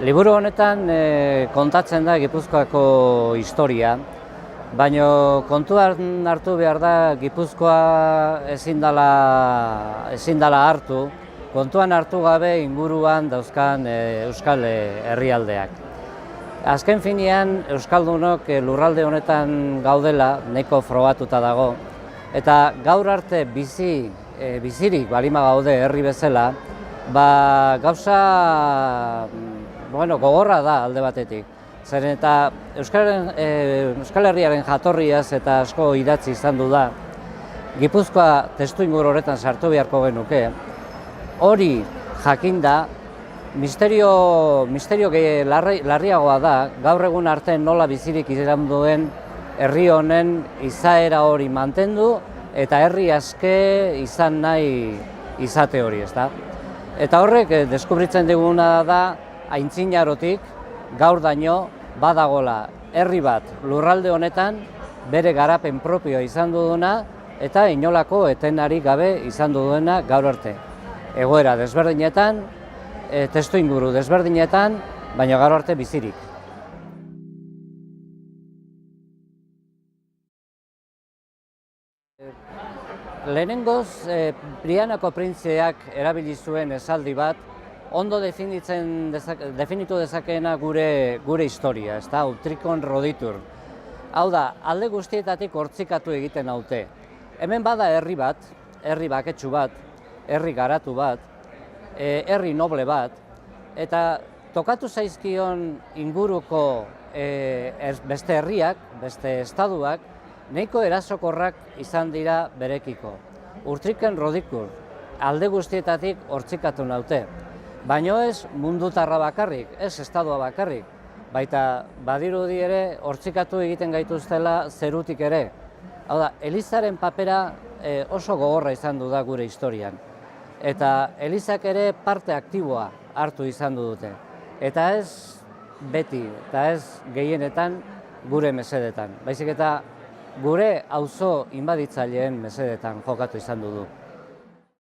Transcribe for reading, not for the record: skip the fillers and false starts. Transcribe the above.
Liburu honetan kontatzen da Gipuzkoako historia, baina kontuan hartu behar da Gipuzkoa ezin dela hartu, kontuan hartu gabe inguruan dauzkan euskal herrialdeak. Azken finean, euskaldunok lurralde honetan gaudela, nahiko frogatuta dago, eta gaur arte bizirik balima gaude herri bezala, gauza gogorra da alde batetik. Zeren eta Euskal Herriaren jatorriaz eta asko idatzi izan du da, Gipuzkoa testuinguru horretan sartu beharko genuke. Hori jakinda, misterio larriagoa da, gaur egun arte nola bizirik izan duen herri honen izaera hori mantendu eta herri aske izan nahi izate hori, ezta? Eta horrek deskubritzen diguna da aintzinarotik gaur daño badagola herri bat lurralde honetan bere garapen propioa izan duduna eta inolako etenari gabe izan duena gaur arte. Egoera desberdinetan, testuinguru desberdinetan, baina gaur arte bizirik. Lehenengoz, Prianako printzeak erabili zuen esaldi bat, ondo definitu dezakeena gure historia, ezta, utrikon roditur. Hau da, alde guztietatik hortzikatu egiten haute. Hemen bada herri bat, herri baketsu bat, herri garatu bat, herri noble bat, eta tokatu zaizkion inguruko beste herriak, beste estaduak, nahiko erasokorrak izan dira berekiko. Utriken rodikur, alde guztietatik hortzikatu naute. Baina ez mundutarra bakarrik, ez estadua bakarrik, baita badirudi ere hortzikatu egiten gaituztela zerutik ere. Hau da, Elizaren papera oso gogorra izan du da gure historian. Eta Elizak ere parte aktiboa hartu izan dute. Eta ez beti, eta ez gehienetan gure mesedetan. Baizik eta gure auzo inbaditzaileen mesedetan jokatu izan du.